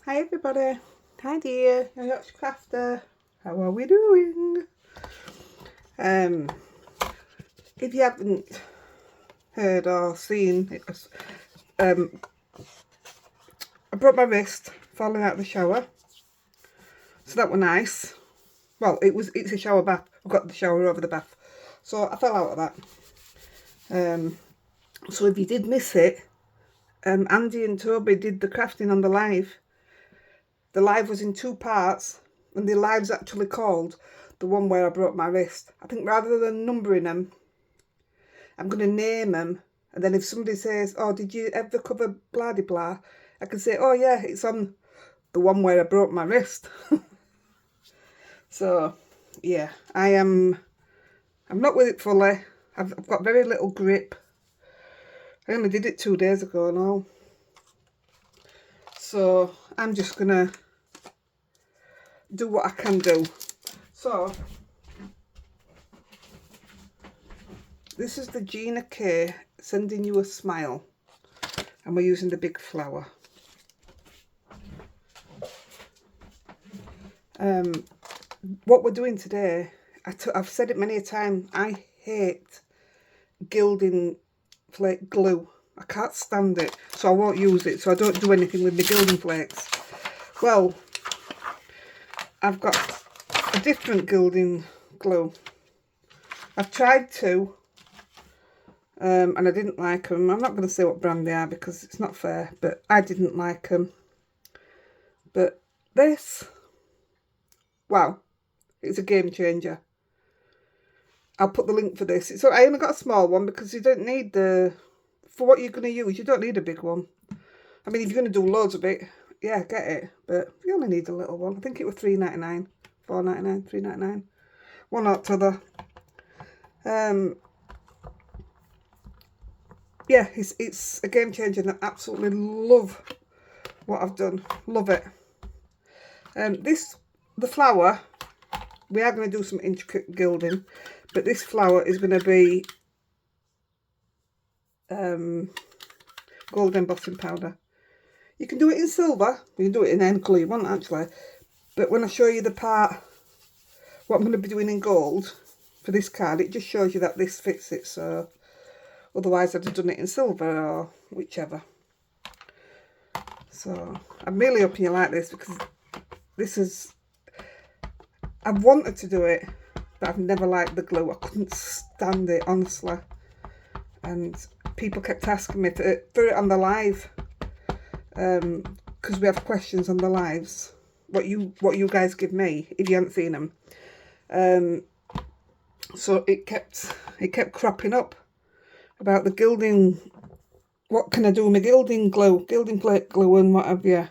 Hi everybody, Heidi, your yacht crafter. How are we doing? If you haven't heard or seen, it was, I broke my wrist falling out of the shower, so that was nice. Well, it's a shower bath. I've got the shower over the bath, so I fell out of that. So if you did miss it, Andy and Toby did the crafting on the live. The live was in 2 parts, and the live's actually called the one where I broke my wrist. I think rather than numbering them, I'm going to name them, and then if somebody says, oh, did you ever cover blah de blah, I can say, oh yeah, it's on the one where I broke my wrist. So yeah, I'm not with it fully. I've got very little grip. I only did it 2 days ago now, so I'm just gonna do what I can do. So this is the Gina K Sending You a Smile, and we're using the big flower. What we're doing today, I've said it many a time, I hate Gilding Flake glue. I can't stand it, so I won't use it, so I don't do anything with my Gilding Flakes. Well, I've got a different Gilding glue. I've tried 2, and I didn't like them. I'm not going to say what brand they are because it's not fair, but I didn't like them. But this, wow, it's a game changer. I'll put the link for this. So I only got a small one because you don't need for what you're going to use, you don't need a big one. I mean, if you're going to do loads of it, yeah, get it. But you only need a little one. I think it was $3.99, $4.99, $3.99. One or t'other. Yeah, it's a game changer, and I absolutely love what I've done. Love it. The flower, we are going to do some intricate gilding, but this flower is going to be gold embossing powder. You can do it in silver, you can do it in any colour you want actually, but when I show you the part, what I'm going to be doing in gold for this card, it just shows you that this fits it, so otherwise I'd have done it in silver or whichever. So I'm really hoping you like this, because this is, I've wanted to do it, but I've never liked the glue. I couldn't stand it, honestly. And people kept asking me to put it on the live, because we have questions on the lives, what you guys give me if you haven't seen them. So it kept cropping up about the gilding. What can I do with my gilding glue, gilding flake glue, and what have you?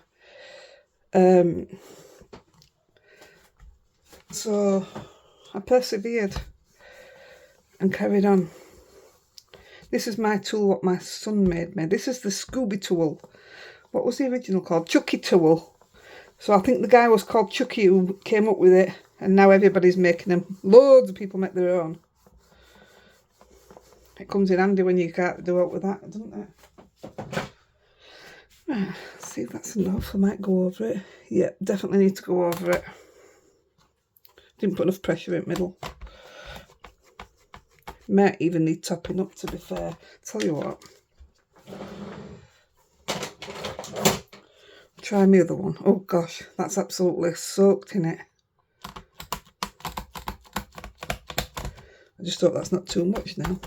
So I persevered and carried on. This is my tool, what my son made me. This is the Scooby tool. What was the original called? Chucky tool. So I think the guy was called Chucky who came up with it, and now everybody's making them. Loads of people make their own. It comes in handy when you can't do it with that, doesn't it? Let's see if that's enough. I might go over it. Yeah, definitely need to go over it. Didn't put enough pressure in the middle. Might even need topping up, to be fair. Tell you what. Try my other one. Oh gosh, that's absolutely soaked in it. I just hope that's not too much now.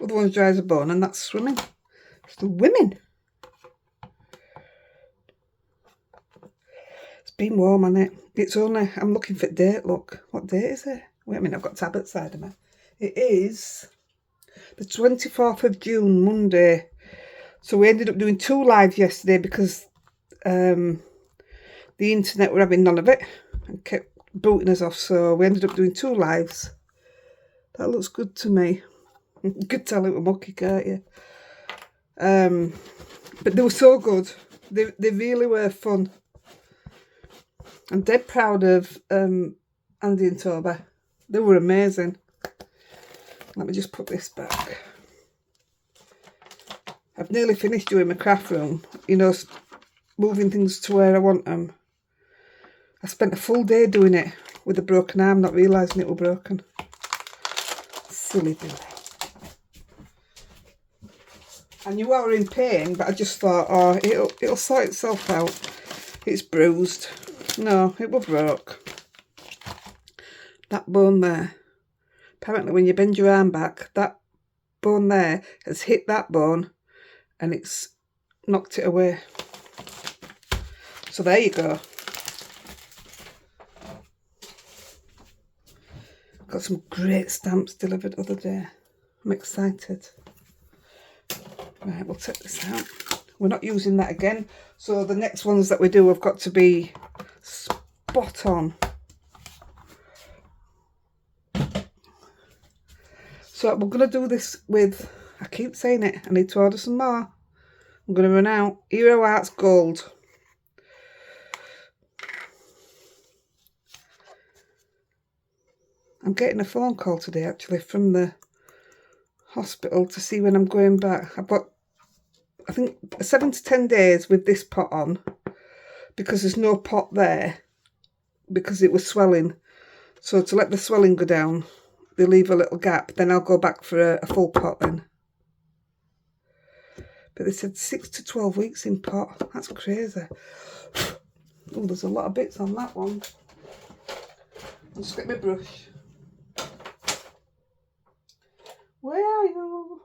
Other one's dry as a bone, and that's swimming. It's the women. It's been warm, hasn't it? It's only, I'm looking for date, look. What date is it? Wait a minute, I've got tab outside of me. It is the 24th of June, Monday. So we ended up doing 2 lives yesterday because the internet were having none of it and kept booting us off. So we ended up doing 2 lives. That looks good to me. You could tell it was mucky, can't you? But they were so good. They really were fun. I'm dead proud of Andy and Toby. They were amazing. Let me just put this back. I've nearly finished doing my craft room, you know, moving things to where I want them. I spent a full day doing it with a broken arm, not realising it was broken. Silly Billy. I knew I were in pain, but I just thought, oh, it'll sort itself out. It's bruised. No, it was broke. That bone there. Apparently when you bend your arm back, that bone there has hit that bone and it's knocked it away. So there you go. Got some great stamps delivered the other day. I'm excited. Right, we'll take this out. We're not using that again. So the next ones that we do have got to be spot on. So we're going to do this with, I keep saying it, I need to order some more. I'm going to run out. Hero Arts Gold. I'm getting a phone call today actually from the hospital to see when I'm going back. I've got, I think, 7 to 10 days with this pot on because there's no pot there because it was swelling. So to let the swelling go down, they leave a little gap. Then I'll go back for a full pot then. But they said 6 to 12 weeks in pot. That's crazy. Oh, there's a lot of bits on that one. I'll just get my brush. Where are you?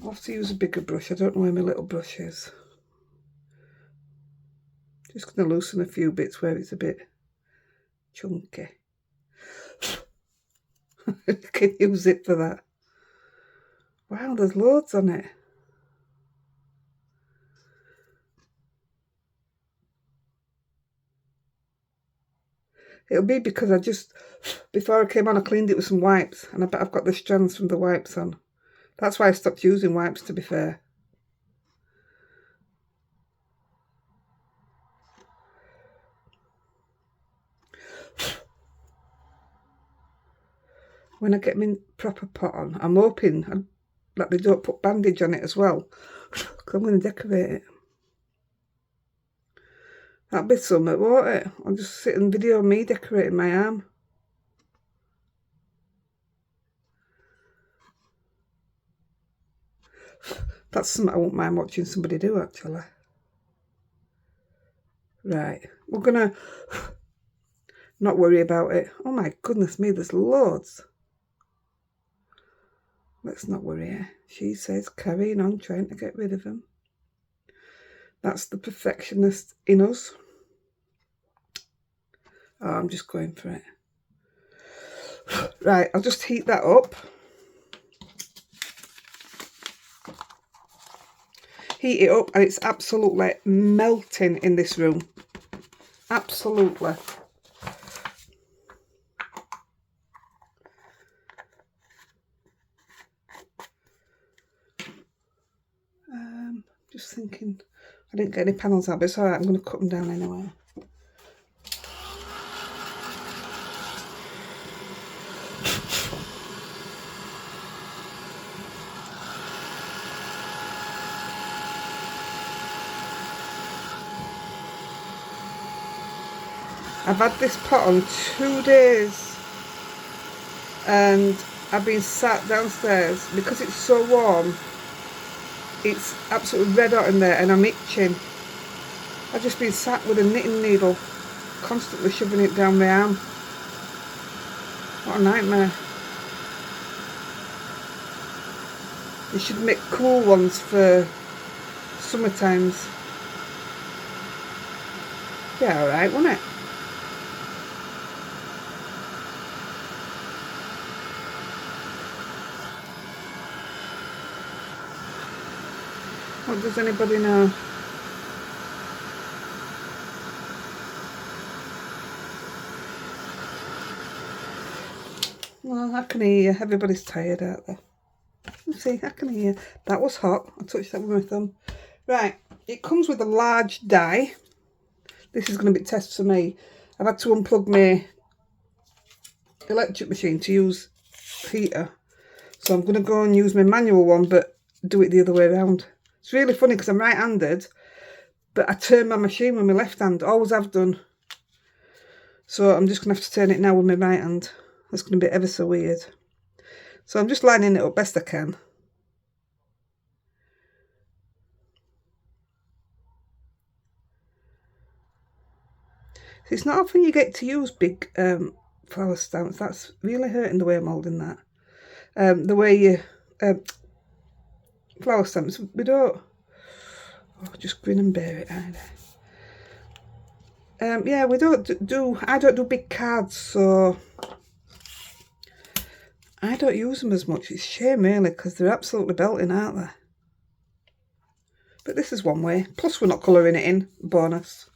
I'll have to use a bigger brush. I don't know where my little brush is. Just going to loosen a few bits where it's a bit chunky. I can use it for that. Wow, there's loads on it. It'll be because I just, before I came on, I cleaned it with some wipes. And I bet I've got the strands from the wipes on. That's why I stopped using wipes, to be fair. When I get my proper pot on, I'm hoping that they don't put bandage on it as well. Because I'm going to decorate it. That'll be something, won't it? I'll just sit and video me decorating my arm. That's something I won't mind watching somebody do, actually. Right, we're going to not worry about it. Oh my goodness me, there's loads. Let's not worry. She says carrying on, trying to get rid of them. That's the perfectionist in us. Oh, I'm just going for it. Right, I'll just heat that up. Heat it up and it's absolutely melting in this room. Absolutely. Just thinking, I didn't get any panels out, but it's alright, I'm going to cut them down anyway. I've had this pot on 2 days and I've been sat downstairs because it's so warm. It's absolutely red hot in there and I'm itching. I've just been sat with a knitting needle, constantly shoving it down my arm. What a nightmare. You should make cool ones for summer times. Yeah, alright, won't it? What does anybody know? Well, I can hear you. Everybody's tired out there. Let's see, I can hear you. That was hot. I touched that with my thumb. Right, it comes with a large die. This is going to be a test for me. I've had to unplug my electric machine to use heater. So I'm going to go and use my manual one, but do it the other way around. It's really funny because I'm right-handed, but I turn my machine with my left hand. Always have done. So I'm just going to have to turn it now with my right hand. That's going to be ever so weird. So I'm just lining it up best I can. It's not often you get to use big flower stamps. That's really hurting the way I'm holding that. The way you flower stamps, we don't. Oh, just grin and bear it either. Yeah, we don't do. I don't do big cards, so I don't use them as much. It's a shame really because they're absolutely belting, aren't they? But this is one way. Plus, we're not colouring it in. Bonus.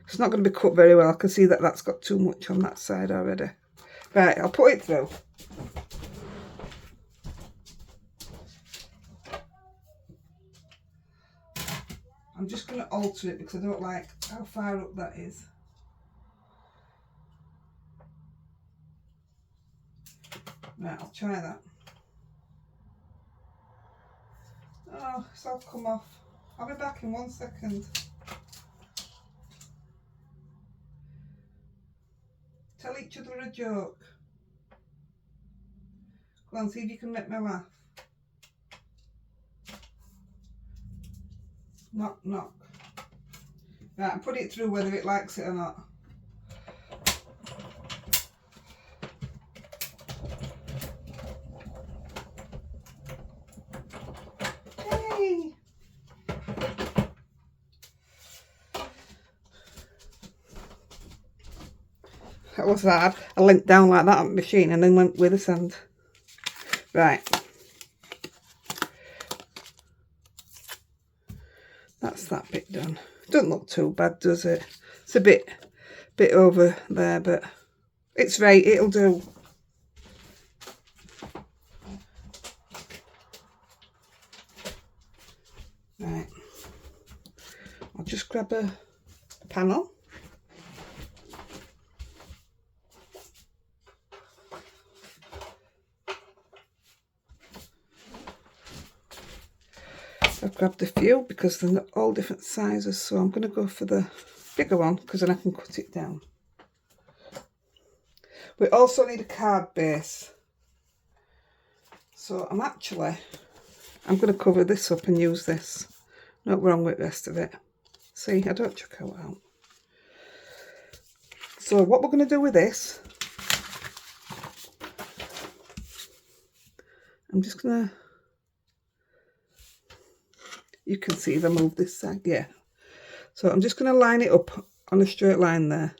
It's not going to be cut very well. I can see that that's got too much on that side already. Right, I'll put it through. I'm just going to alter it because I don't like how far up that is. Right, I'll try that. Oh, it's all come off. I'll be back in 1 second. Tell each other a joke. Go on, see if you can make me laugh. Knock, knock. Right, and put it through whether it likes it or not. Hey! That was hard. I leant down like that on the machine and then went with the sand. Right. That's that bit done. Doesn't look too bad, does it? It's a bit over there, but it's right, it'll do. Right. I'll just grab a panel. I've grabbed a few because they're all different sizes, so I'm going to go for the bigger one because then I can cut it down. We also need a card base, so I'm going to cover this up and use this. Not wrong with the rest of it. See, I don't chuck it out. So what we're going to do with this, I'm just going to, you can see if I move this side, yeah. So I'm just going to line it up on a straight line there.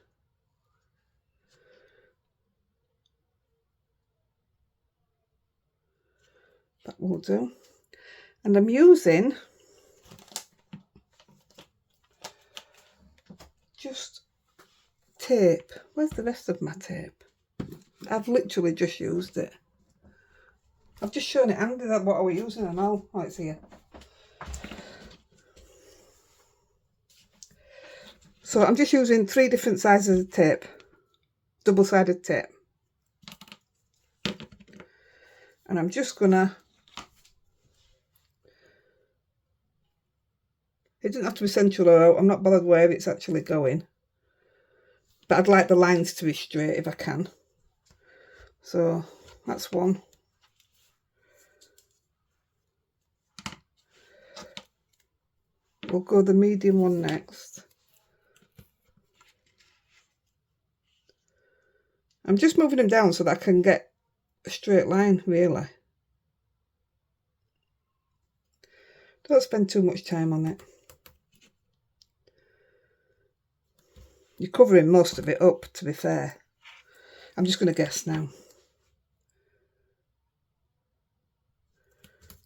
That will do. And I'm using just tape. Where's the rest of my tape? I've literally just used it. I've just shown it Andy that what I was using and all. Oh, it's here. So I'm just using 3 different sizes of tape, double-sided tape. And I'm just gonna, it doesn't have to be central or out, I'm not bothered where it's actually going. But I'd like the lines to be straight if I can. So that's one. We'll go the medium one next. I'm just moving them down so that I can get a straight line, really. Don't spend too much time on it. You're covering most of it up, to be fair. I'm just going to guess now.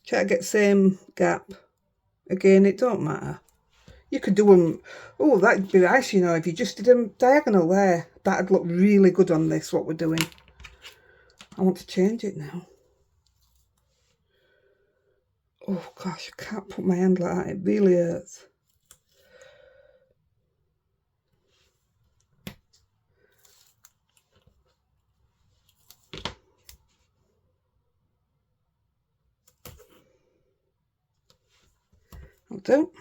Try to get the same gap. Again, it don't matter. You could do them, oh, that'd be nice, you know, if you just did them diagonal there. That'd look really good on this, what we're doing. I want to change it now. Oh gosh, I can't put my hand like that, it really hurts. do.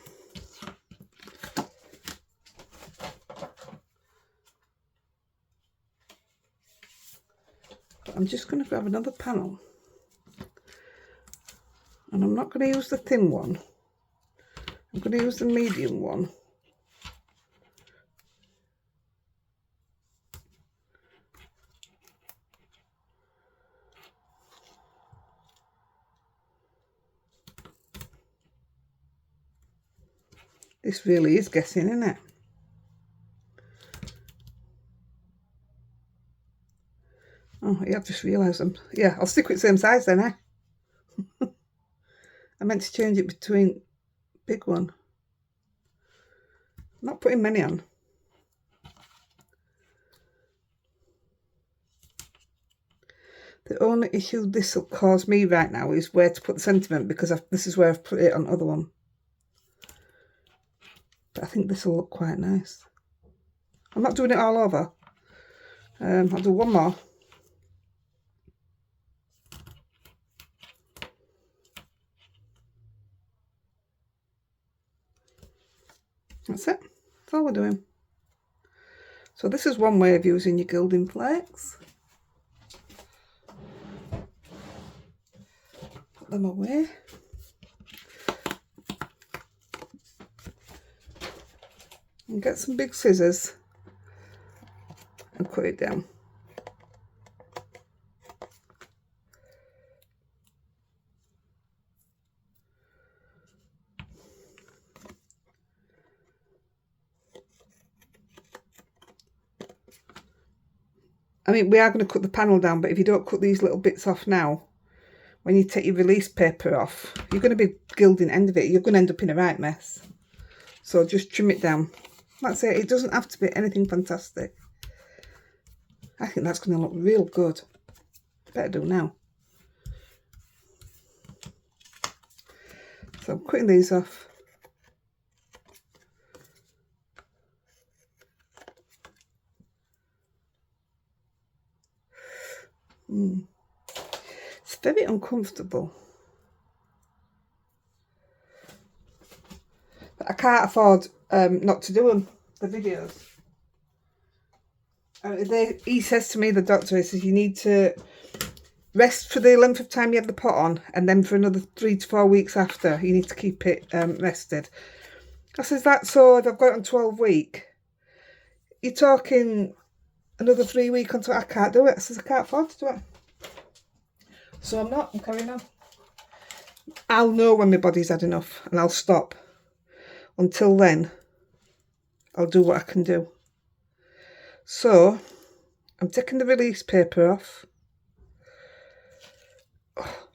But I'm just going to grab another panel. And I'm not going to use the thin one. I'm going to use the medium one. This really is guessing, isn't it? Oh, yeah, I've just realised them. Yeah, I'll stick with the same size then, eh? I meant to change it between big one. I'm not putting many on. The only issue this will cause me right now is where to put the sentiment, because this is where I've put it on the other one. But I think this will look quite nice. I'm not doing it all over. I'll do one more. That's it. That's all we're doing. So this is one way of using your gilding flakes. Put them away. And get some big scissors and cut it down. I mean, we are going to cut the panel down, but if you don't cut these little bits off now, when you take your release paper off, you're going to be gilding the end of it. You're going to end up in a right mess. So just trim it down. That's it. It doesn't have to be anything fantastic. I think that's going to look real good. Better do now. So I'm cutting these off. It's very uncomfortable. But I can't afford not to do them, the videos. He says to me, the doctor, he says, you need to rest for the length of time you have the pot on, and then for another 3 to 4 weeks after, you need to keep it rested. I says, that's so, if I've got it on 12 week, you're talking another 3 weeks until I can't do it. I says, I can't afford to do it. So I'm carrying on. I'll know when my body's had enough and I'll stop. Until then, I'll do what I can do. So, I'm taking the release paper off. Oh.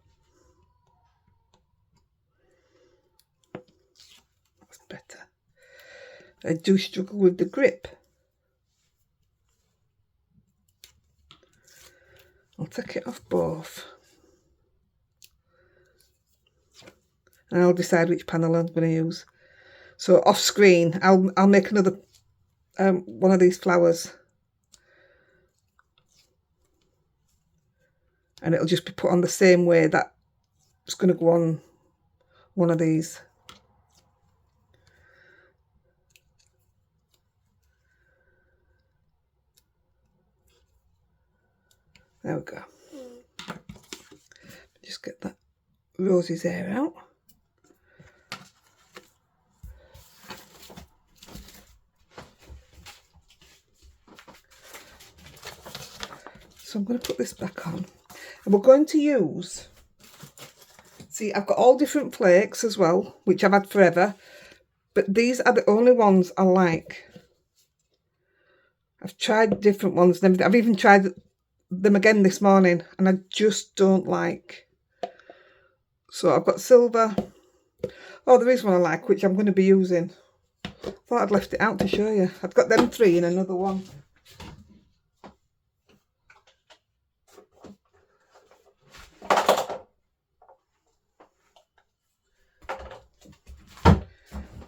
That's better. I do struggle with the grip. I'll take it off both. And I'll decide which panel I'm going to use. So off screen, I'll make another one of these flowers, and it'll just be put on the same way that it's going to go on one of these. There we go. Just get that Rosie's hair out. So I'm going to put this back on, and we're going to use, see, I've got all different flakes as well, which I've had forever, but these are the only ones I like. I've tried different ones and everything. I've even tried them again this morning, and I just don't like. So I've got silver. Oh, there is one I like, which I'm going to be using. Thought I'd left it out to show you. I've got them 3 in another one.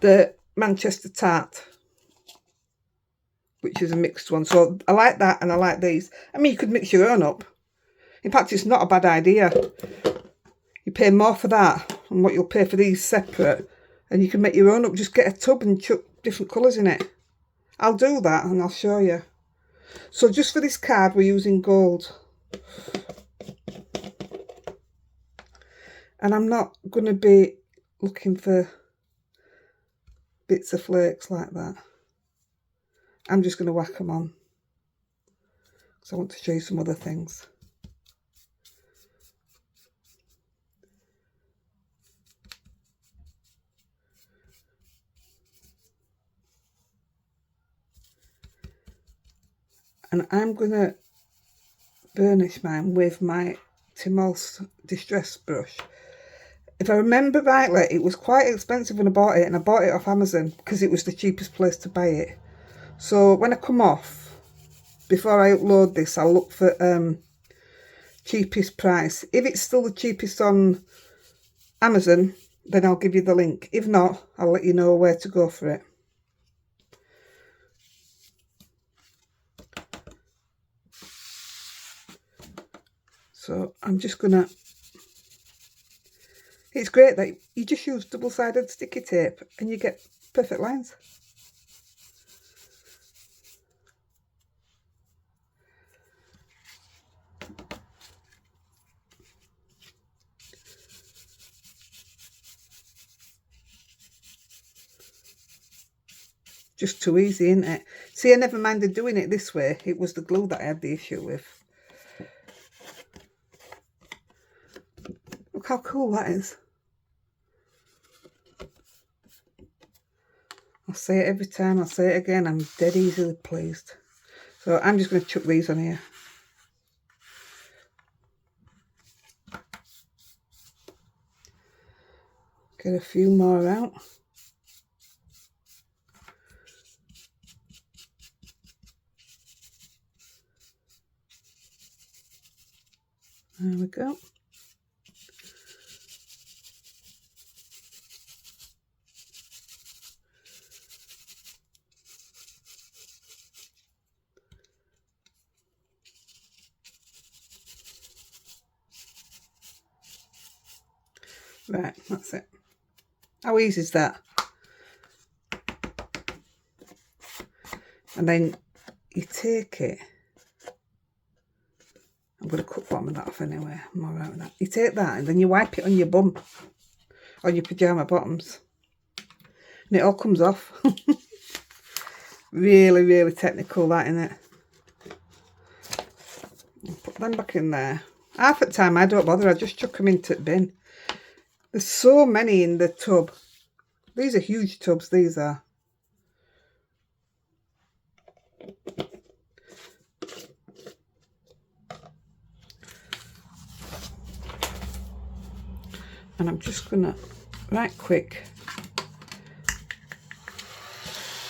The Manchester Tart, which is a mixed one. So I like that, and I like these. I mean, you could mix your own up. In fact, it's not a bad idea. You pay more for that than what you'll pay for these separate, And you can make your own up. Just get a tub and chuck different colours in it. I'll do that and I'll show you. So just for this card, we're using gold. And I'm not going to be looking for bits of flakes like that. I'm just going to whack them on. Because I want to show you some other things. And I'm going to burnish mine with my Timol's Distress brush. If I remember rightly, it was quite expensive when I bought it, and I bought it off Amazon because it was the cheapest place to buy it. So when I come off, before I upload this, I'll look for cheapest price. If it's still the cheapest on Amazon, then I'll give you the link. If not, I'll let you know where to go for it. So I'm just gonna, it's great that you just use double-sided sticky tape and you get perfect lines. Just too easy, isn't it? See, I never minded doing it this way. It was the glue that I had the issue with. Look how cool that is. I'll say it every time, I'll say it again, I'm dead easily pleased. So I'm just going to chuck these on here. Get a few more out. There we go. Right, that's it. How easy is that? And then you take it. I'm going to cut bottom of that off anyway. I'm alright with that. You take that and then you wipe it on your bum. On your pyjama bottoms. And it all comes off. Really, really technical, that, isn't it? I'll put them back in there. Half the time I don't bother. I just chuck them into the bin. There's so many in the tub. These are huge tubs, these are. And I'm just gonna, right quick,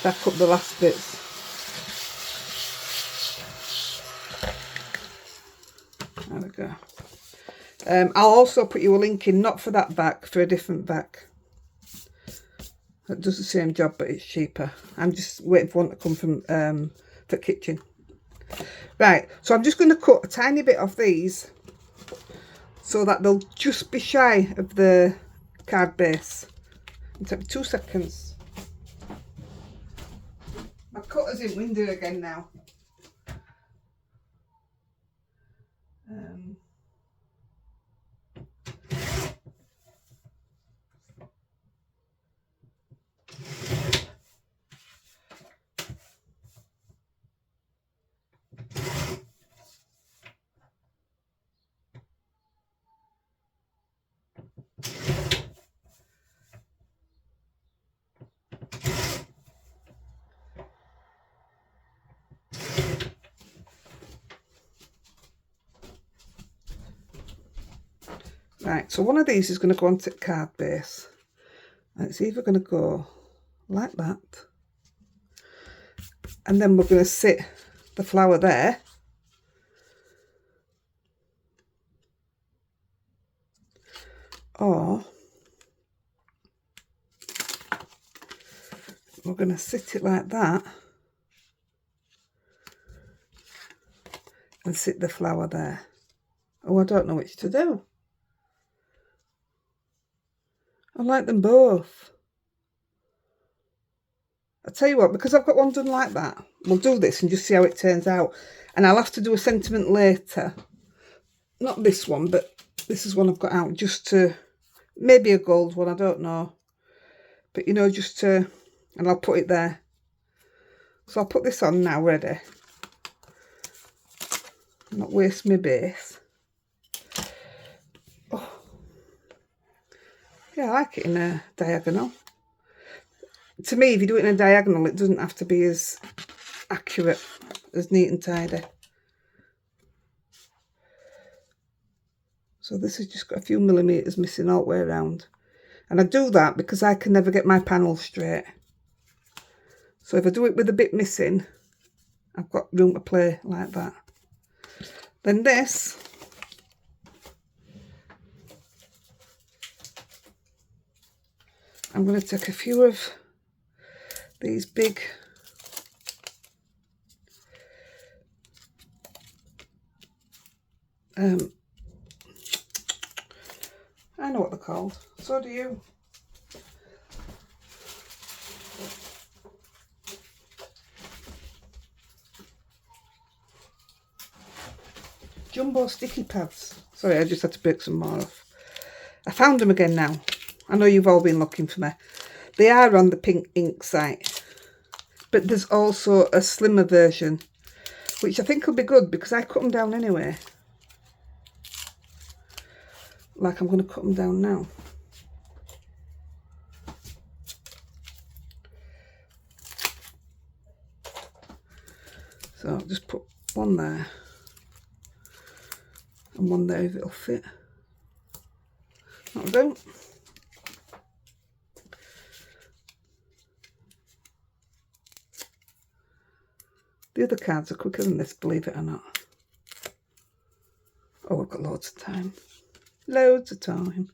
back up the last bits. There we go. I'll also put you a link in, not for that back, for a different back. That does the same job, but it's cheaper. I'm just waiting for one to come from for kitchen. Right, so I'm just going to cut a tiny bit off these so that they'll just be shy of the card base. It'll take me 2 seconds. My cutter's in window again now. Right, so one of these is going to go onto the card base. And it's either going to go like that. And then we're going to sit the flower there. Or we're going to sit it like that. And sit the flower there. Oh, I don't know which to do. I like them both. I'll tell you what, because I've got one done like that, we'll do this and just see how it turns out. And I'll have to do a sentiment later. Not this one, but this is one I've got out just to, maybe a gold one, I don't know. But, you know, just to, and I'll put it there. So I'll put this on now, ready. Not waste my base. Oh. Yeah, I like it in a diagonal. To me, if you do it in a diagonal, it doesn't have to be as accurate, as neat and tidy. So this has just got a few millimetres missing all the way around. And I do that because I can never get my panel straight. So if I do it with a bit missing, I've got room to play like that. Then this, I'm going to take a few of these big I know what they're called, so do you. Jumbo sticky pads. Sorry, I just had to break some more off. I found them again now. I know you've all been looking for me. They are on the Pink Ink site. But there's also a slimmer version, which I think will be good because I cut them down anyway. Like I'm going to cut them down now. So I'll just put one there. And one there if it'll fit. That'll do. The other cards are quicker than this, believe it or not. Oh, I've got loads of time. Loads of time.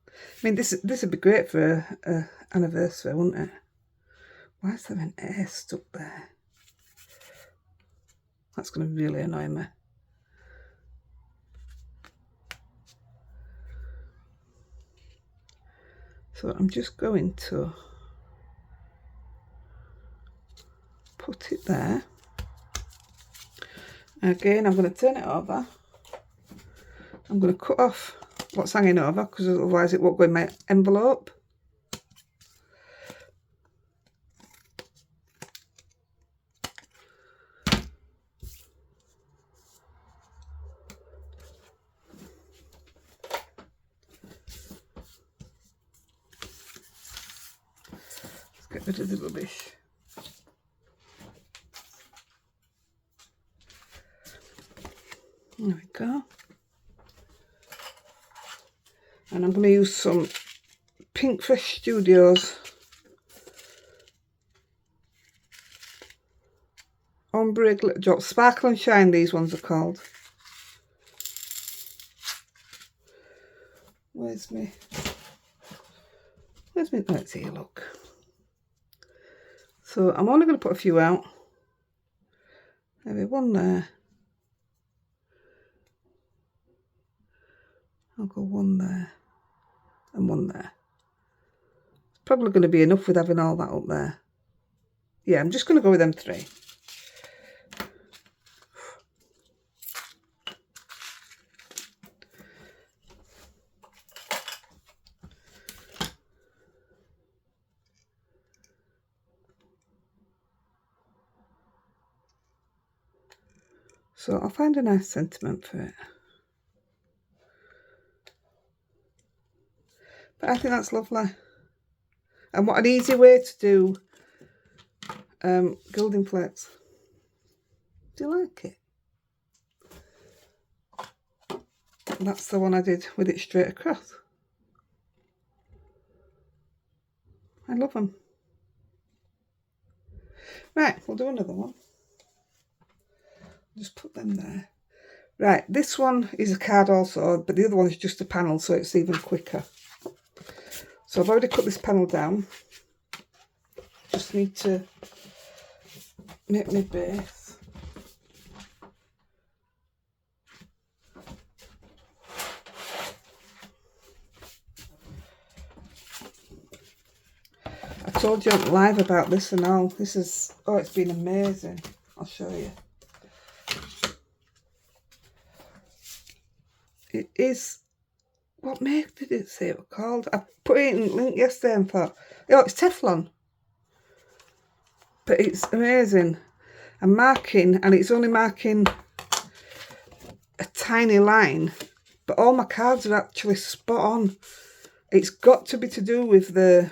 I mean, this would be great for an anniversary, wouldn't it? Why is there an air stuck there? That's going to really annoy me. So I'm just going to put it there. Again, I'm going to turn it over. I'm going to cut off what's hanging over because otherwise it won't go in my envelope. Let's get rid of the rubbish. There we go. And I'm going to use some Pink Fresh Studios Ombre Glitter Drop. Sparkle and Shine, these ones are called. Where's me? Let's see, look. So I'm only going to put a few out. Maybe one there. I'll go one there and one there. It's probably going to be enough with having all that up there. Yeah, I'm just going to go with them three. So I'll find a nice sentiment for it. But I think that's lovely. And what an easy way to do Gilding Flakes. Do you like it? That's the one I did with it straight across. I love them. Right, we'll do another one. Just put them there. Right, this one is a card also, but the other one is just a panel, so it's even quicker. So I've already cut this panel down. Just need to make my base. told you live about this and all. This is, oh, it's been amazing. I'll show you. It is, what make did it say it was called? I put it in the link yesterday and thought, oh, it's Teflon. But it's amazing. I'm marking, and it's only marking a tiny line, but all my cards are actually spot on. It's got to be to do with the,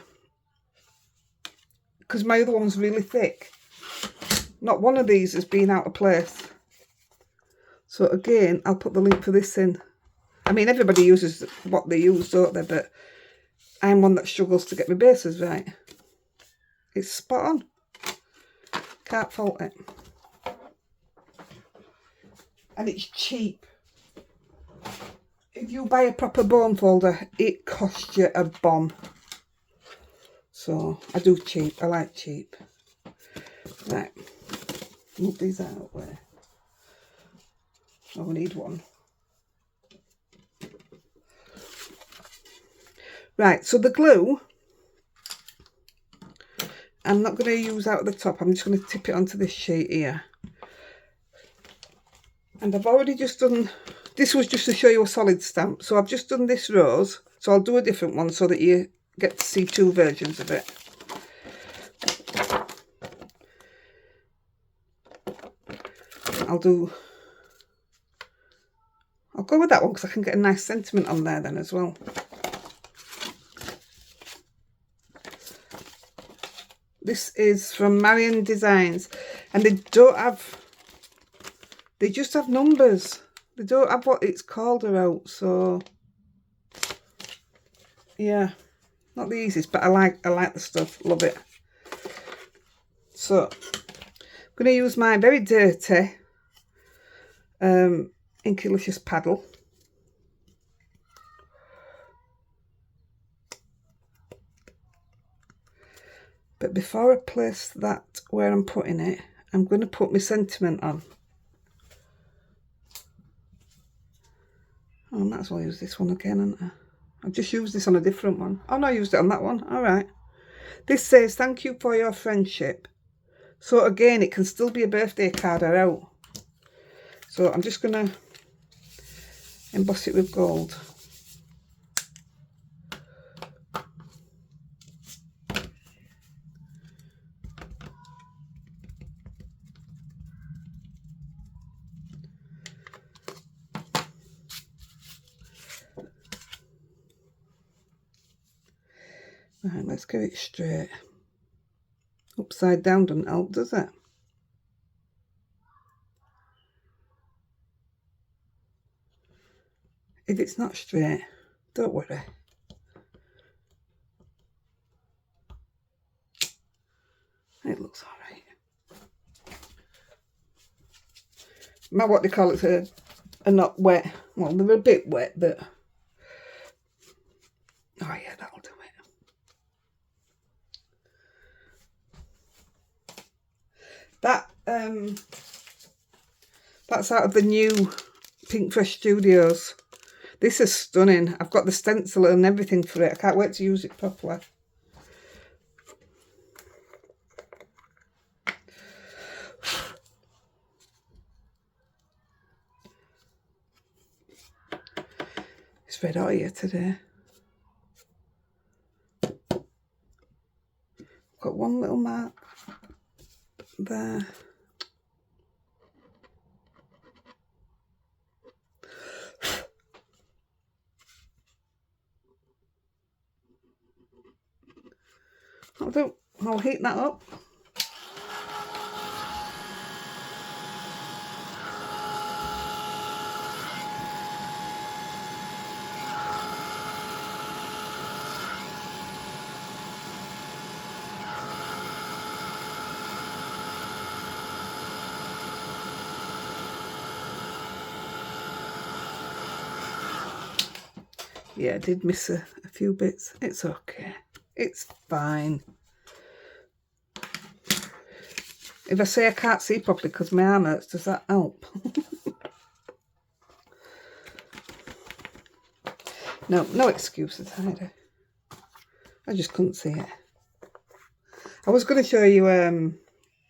because my other one's really thick. Not one of these has been out of place. So again, I'll put the link for this in. I mean, everybody uses what they use, don't they? But I'm one that struggles to get my bases right. It's spot on. Can't fault it. And it's cheap. If you buy a proper bone folder, it costs you a bomb. So I do cheap. I like cheap. Right. Move these out where. Oh, I need one. Right, so the glue, I'm not going to use out of the top. I'm just going to tip it onto this sheet here. And I've already just done, this was just to show you a solid stamp. So I've just done this rose. So I'll do a different one so that you get to see two versions of it. I'll go with that one because I can get a nice sentiment on there then as well. This is from Marion Designs, and they don't have, they just have numbers. They don't have what it's called out, so yeah, not the easiest, but I like the stuff, love it. So I'm going to use my very dirty Inkylicious paddle. But before I place that where I'm putting it, I'm going to put my sentiment on. Oh, I might as well use this one again, haven't I? I've just used this on a different one. Oh no, I used it on that one. All right. This says, thank you for your friendship. So again, it can still be a birthday card or out. So I'm just going to emboss it with gold. Right, let's get it straight. Upside down doesn't help, does it? If it's not straight, don't worry. It looks alright. My, what they call it, are not wet. Well, they're a bit wet, but oh yeah, that'll do it. That that's out of the new Pink Fresh Studios. This is stunning. I've got the stencil and everything for it. I can't wait to use it properly. It's red hot here today. Got one little mark there. I'll heat that up. Yeah, I did miss a few bits. It's okay. It's fine. If I say I can't see properly because my arm hurts, does that help? No excuses, Heidi. I just couldn't see it. I was going to show you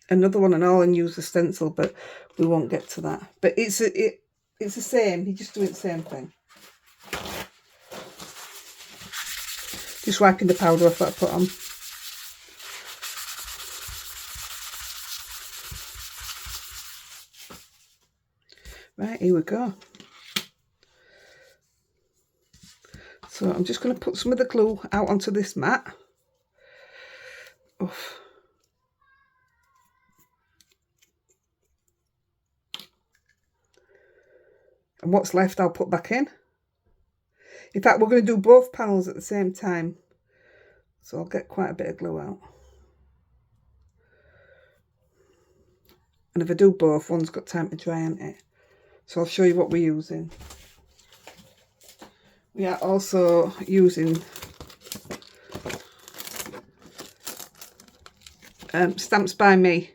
another one and all and use the stencil, but we won't get to that. But it's the same. You just do it the same thing. Just wiping the powder off that I put on. Right, here we go. So I'm just going to put some of the glue out onto this mat. Oof. And what's left I'll put back in. In fact, we're going to do both panels at the same time. So I'll get quite a bit of glue out. And if I do both, one's got time to dry, hasn't it? So I'll show you what we're using. We are also using Stamps by Me.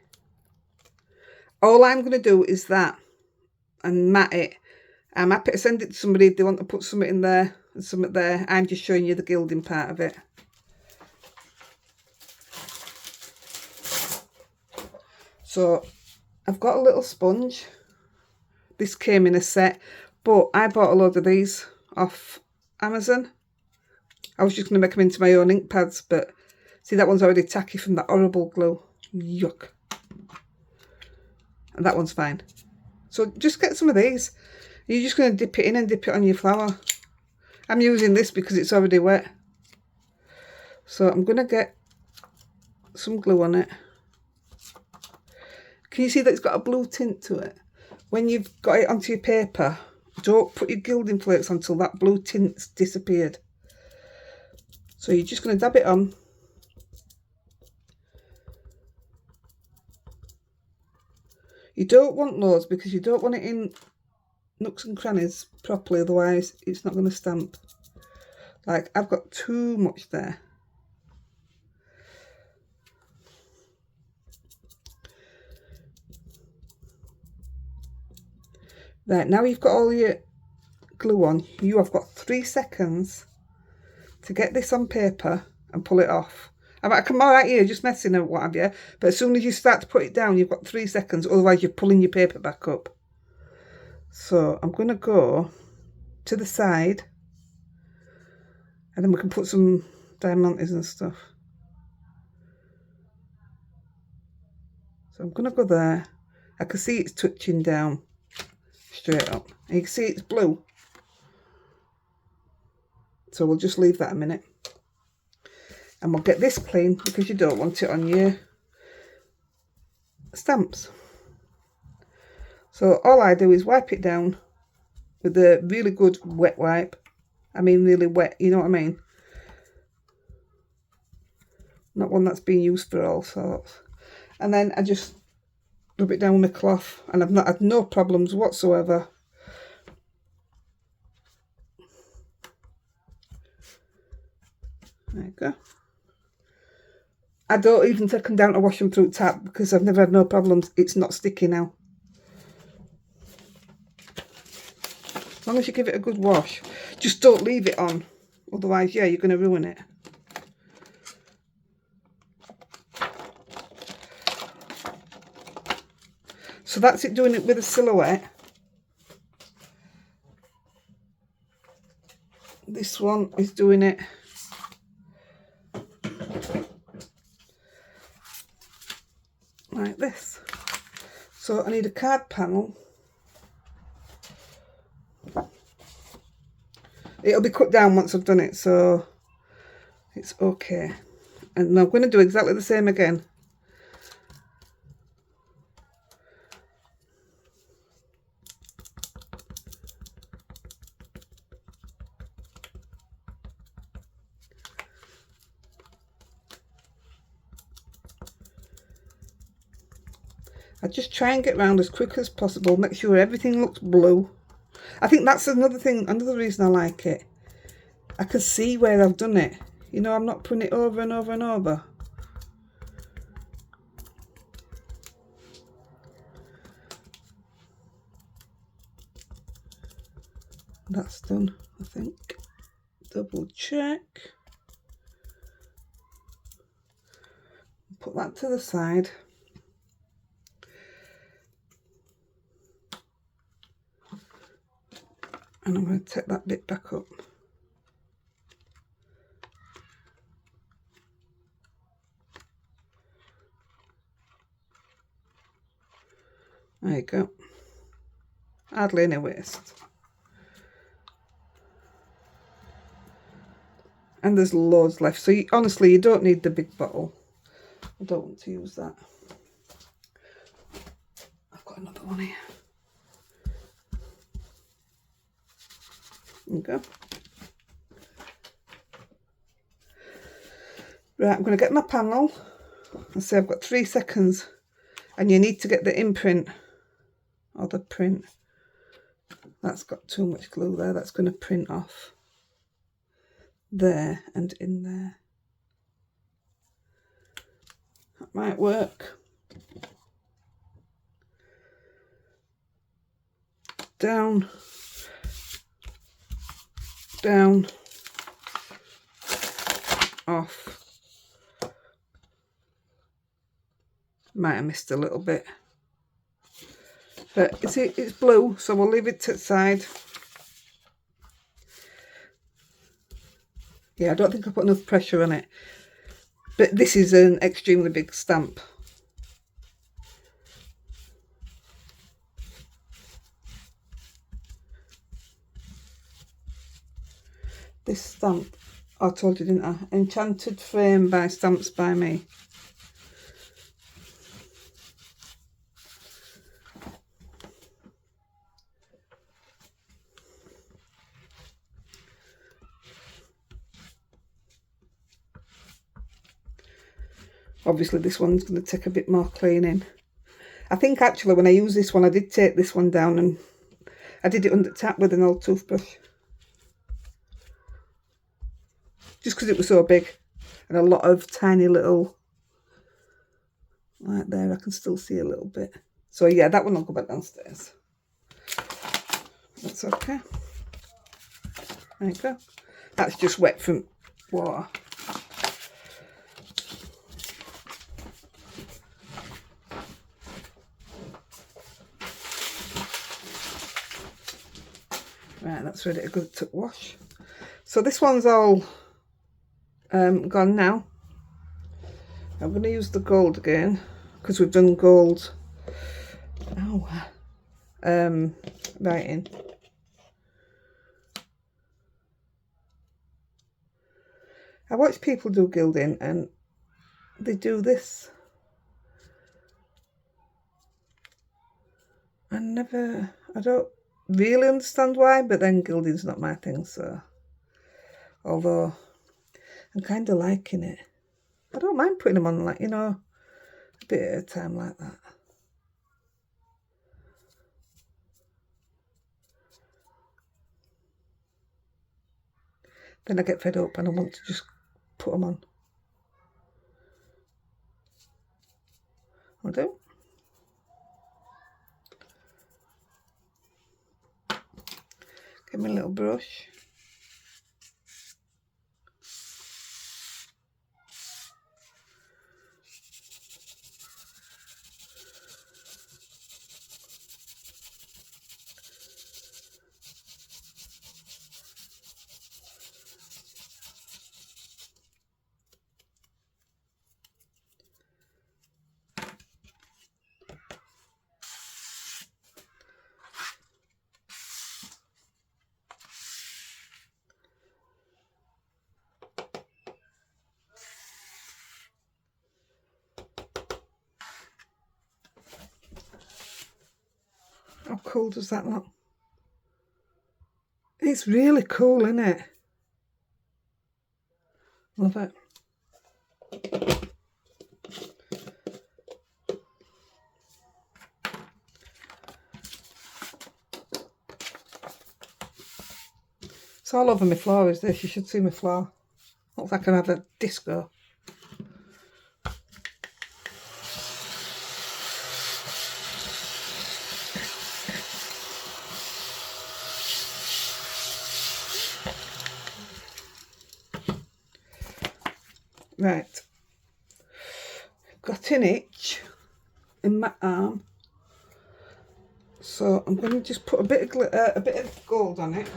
All I'm going to do is that and mat it. I'm happy to send it to somebody if they want to put something in there and something there. I'm just showing you the gilding part of it. So I've got a little sponge. This came in a set, but I bought a load of these off Amazon. I was just going to make them into my own ink pads, but see, that one's already tacky from that horrible glue. Yuck. And that one's fine. So just get some of these. You're just going to dip it in and dip it on your flower. I'm using this because it's already wet. So I'm going to get some glue on it. Can you see that it's got a blue tint to it? When you've got it onto your paper, don't put your gilding flakes on until that blue tint's disappeared. So you're just going to dab it on. You don't want loads because you don't want it in nooks and crannies properly, otherwise it's not going to stamp. Like, I've got too much there. Right, now you've got all your glue on, you have got 3 seconds to get this on paper and pull it off. I come right here just messing or what have you, but as soon as you start to put it down, you've got 3 seconds, otherwise you're pulling your paper back up. So I'm going to go to the side and then we can put some diamantes and stuff. So I'm going to go there. I can see it's touching down straight up. And you can see it's blue. So we'll just leave that a minute. And we'll get this clean because you don't want it on your stamps. So all I do is wipe it down with a really good wet wipe. I mean really wet, you know what I mean? Not one that's been used for all sorts. And then I just rub it down with my cloth, and I've not had no problems whatsoever. There you go. I don't even take them down to wash them through tap because I've never had no problems. It's not sticky now. As long as you give it a good wash. Just don't leave it on. Otherwise, yeah, you're going to ruin it. So that's it, doing it with a silhouette. This one is doing it like this. So I need a card panel. It'll be cut down once I've done it, so it's okay. And I'm going to do exactly the same again. I just try and get round as quick as possible, make sure everything looks blue. I think that's another thing, another reason I like it. I can see where I've done it. You know, I'm not putting it over and over and over. That's done, I think. Double check. Put put that to the side. And I'm going to take that bit back up. There you go. Hardly any waste. And there's loads left. So honestly, you don't need the big bottle. I don't want to use that. I've got another one here. There you go. Right, I'm going to get my panel. I say I've got 3 seconds. And you need to get the imprint or the print. That's got too much glue there. That's going to print off there and in there. That might work. Down, down, off. Might have missed a little bit. But it's blue, so we'll leave it to the side. Yeah, I don't think I put enough pressure on it. But this is an extremely big stamp. This stamp, I told you, didn't I? Enchanted Frame by Stamps by Me. Obviously this one's going to take a bit more cleaning. I think actually when I use this one, I did take this one down and I did it under tap with an old toothbrush. Just because it was so big and a lot of tiny little, right there, I can still see a little bit. So yeah, that one will go back downstairs. That's okay. There you go. That's just wet from water. Right, that's ready to go to wash. So this one's all gone now. I'm going to use the gold again because we've done gold. Writing. I watch people do gilding and they do this. I don't really understand why, but then gilding's not my thing, so although I'm kind of liking it. I don't mind putting them on, like, you know, a bit at a time like that. Then I get fed up and I want to just put them on. I do. Get me a little brush. How cool does that look? It's really cool, isn't it? Love it. It's all over my floor, is this? You should see my floor. Looks like I have a disco. Right, tin itch in my arm. So I'm going to just put a bit of gold on it.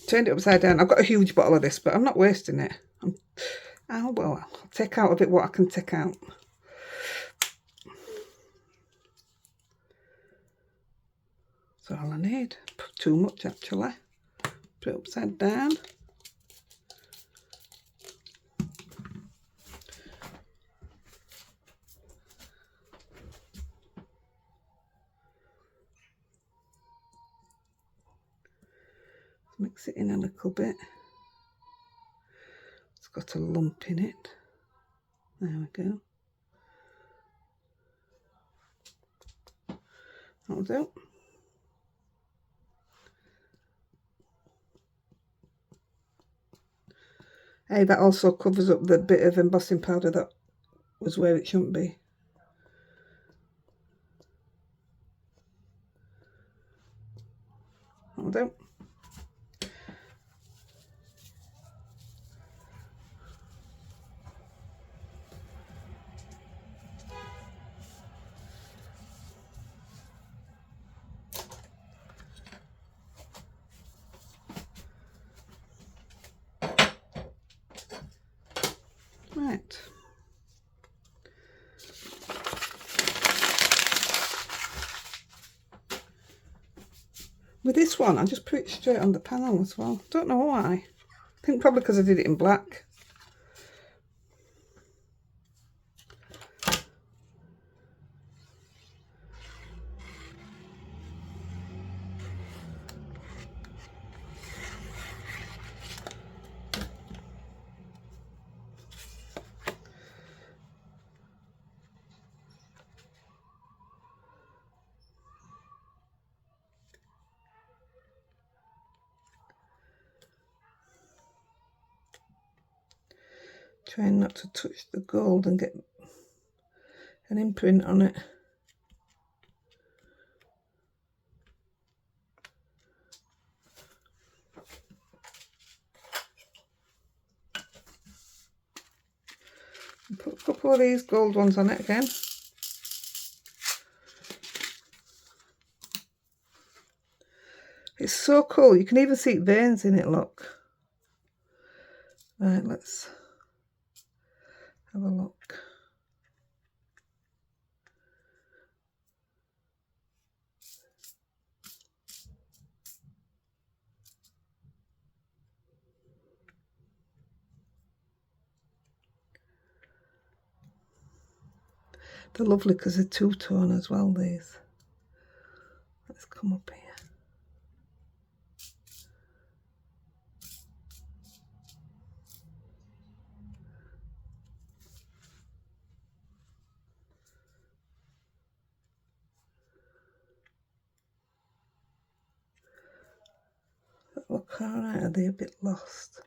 Turned it upside down. I've got a huge bottle of this, but I'm not wasting it. Well, I'll take out of it what I can take out. That's all I need. Too much actually. Put it upside down. Mix it in a little bit. It's got a lump in it. There we go. That'll do. Hey, that also covers up the bit of embossing powder that was where it shouldn't be. That'll do. Right. With this one, I just put it straight on the panel as well. Don't know why. I think probably because I did it in black. Trying not to touch the gold and get an imprint on it. Put a couple of these gold ones on it again. It's so cool. You can even see veins in it, look. Right, let's have a look. They're lovely because they're two-tone as well, these. Let's come up here. Look, alright, are they a bit lost?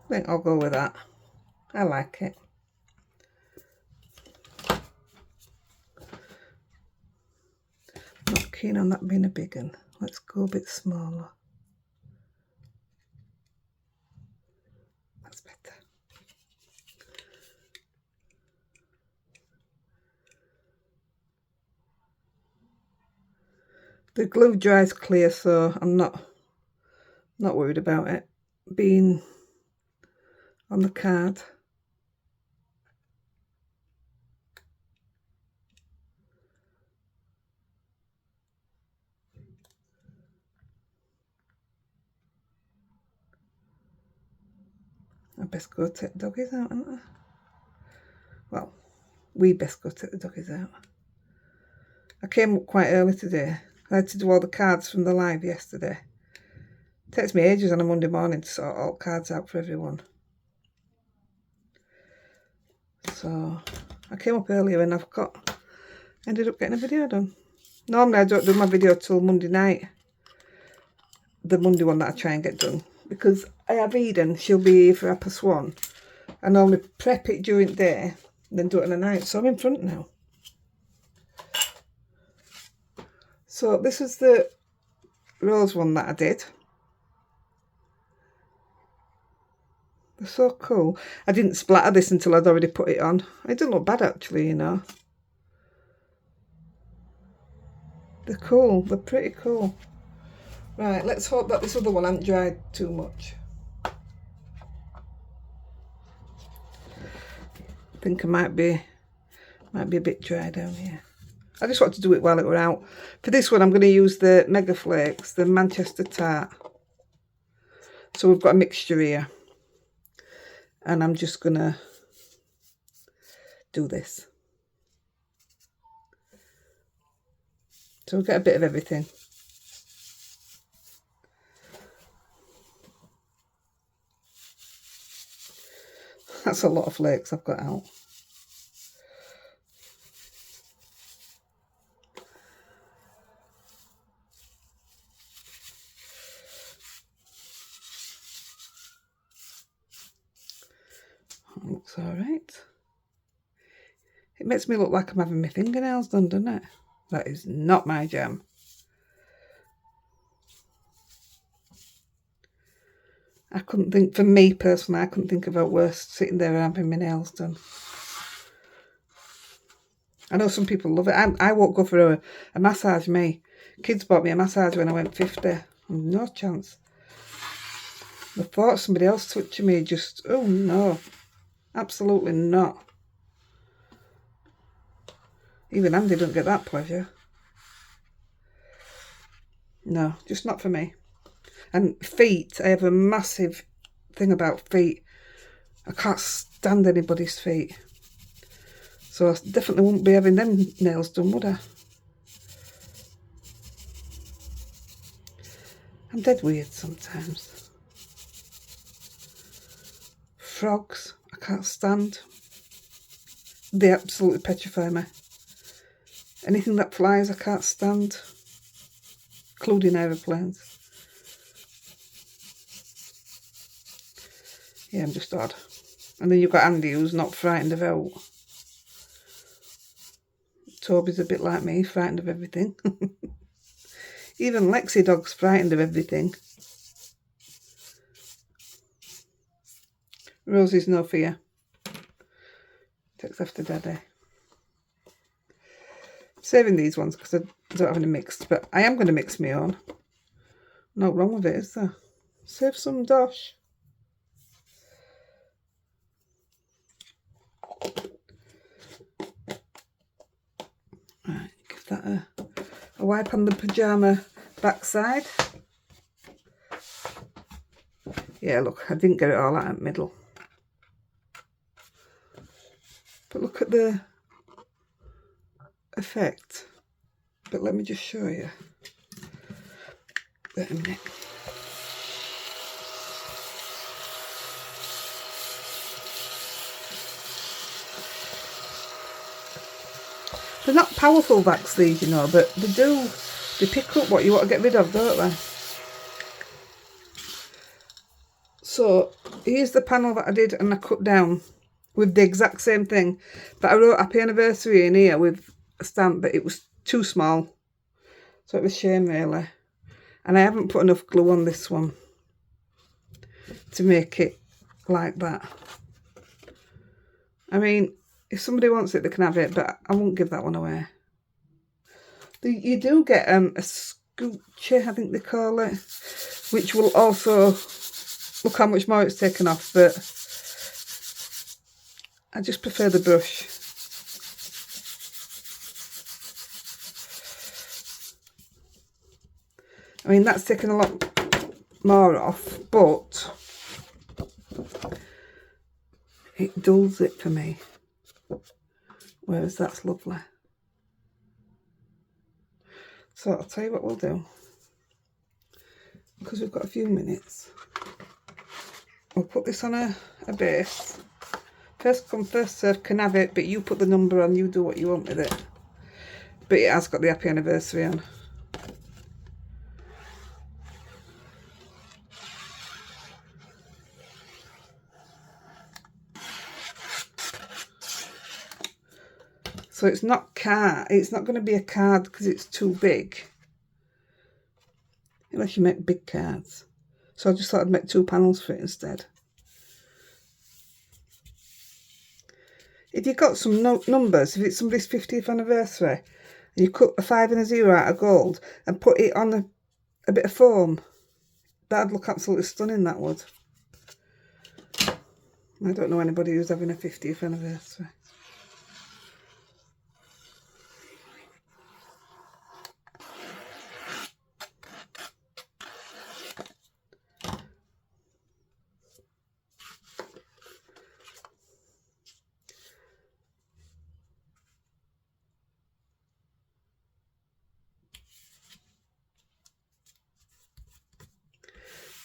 I think I'll go with that. I like it. Not keen on that being a big one. Let's go a bit smaller. That's better. The glue dries clear, so I'm not worried about it being on the card. I best go take the doggies out, haven't I? Well, we best go take the doggies out. I came up quite early today. I had to do all the cards from the live yesterday. It takes me ages on a Monday morning to sort all cards out for everyone. So I came up earlier and ended up getting a video done. Normally I don't do my video till Monday night. The Monday one that I try and get done. Because I have Eden, she'll be here for 1:30. I normally prep it during the day, then do it in the night. So I'm in front now. So this is the rose one that I did. They're so cool. I didn't splatter this until I'd already put it on. It didn't look bad actually, you know. They're cool. They're pretty cool. Right, let's hope that this other one hasn't dried too much. I think I might be a bit dry down here. I just wanted to do it while it were out. For this one, I'm going to use the Mega Flakes, the Manchester Tart. So we've got a mixture here. And I'm just going to do this. So we'll get a bit of everything. That's a lot of flakes I've got out. Looks alright. It makes me look like I'm having my fingernails done, doesn't it? That is not my jam. I couldn't think, for me personally, I couldn't think about worse sitting there and having my nails done. I know some people love it. I won't go for a massage, me. Kids bought me a massage when I went 50. No chance. The thought of somebody else touching me just, oh no. Absolutely not. Even Andy don't get that pleasure. No, just not for me. And feet, I have a massive thing about feet. I can't stand anybody's feet. So I definitely wouldn't be having them nails done, would I? I'm dead weird sometimes. Frogs, I can't stand. They absolutely petrify me. Anything that flies, I can't stand. Including aeroplanes. Yeah, I'm just odd. And then you've got Andy, who's not frightened of out. Toby's a bit like me, frightened of everything. Even Lexi dog's frightened of everything. Rosie's no fear. Takes after Daddy. Saving these ones because I don't have any mixed, but I am going to mix my own. No wrong with it, is there? Save some dosh. Right, give that a wipe on the pyjama backside. Yeah, look, I didn't get it all out in the middle. But look at the effect. But let me just show you. Wait a minute. They're not powerful vacs, these, you know, but they pick up what you want to get rid of, don't they? So here's the panel that I did and I cut down with the exact same thing, but I wrote happy anniversary in here with a stamp, but it was too small, so it was a shame really. And I haven't put enough glue on this one to make it like that. I mean, if somebody wants it, they can have it, but I won't give that one away. You do get a scoocher, I think they call it, which will also, look how much more it's taken off, but I just prefer the brush. I mean, that's taken a lot more off, but it dulls it for me. Whereas that's lovely. So I'll tell you what we'll do. Because we've got a few minutes. We'll put this on a base. First come, first serve, can have it, but you put the number on, you do what you want with it. But it has got the happy anniversary on. So it's not going to be a card because it's too big. Unless you make big cards. So I just thought I'd make 2 panels for it instead. If you've got some numbers, if it's somebody's 50th anniversary, and you cut a 5 and a 0 out of gold and put it on a bit of foam, that'd look absolutely stunning, that would. I don't know anybody who's having a 50th anniversary.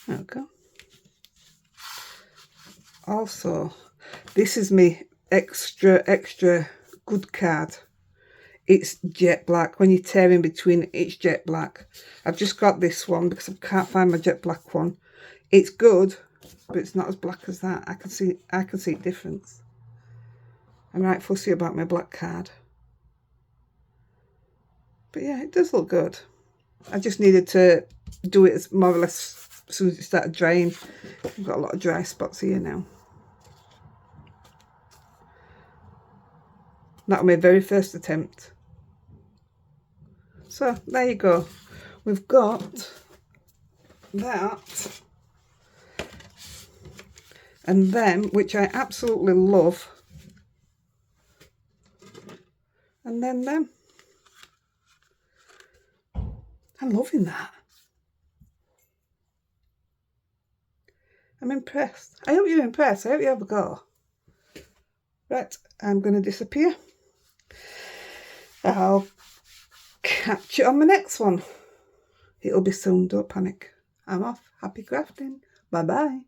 There we go. Also, this is my extra good card. It's jet black. When you tear in between, it's jet black. I've just got this one because I can't find my jet black one. It's good, but it's not as black as that. I can see the difference. I'm right fussy about my black card. But yeah, it does look good. I just needed to do it as more or less as soon as it started drying. I've got a lot of dry spots here now. That was my very first attempt. So there you go. We've got that. And then, which I absolutely love. And then them. I'm loving that. I'm impressed. I hope you're impressed. I hope you have a go. Right, I'm going to disappear. I'll catch you on the next one. It'll be soon, don't panic. I'm off. Happy crafting. Bye-bye.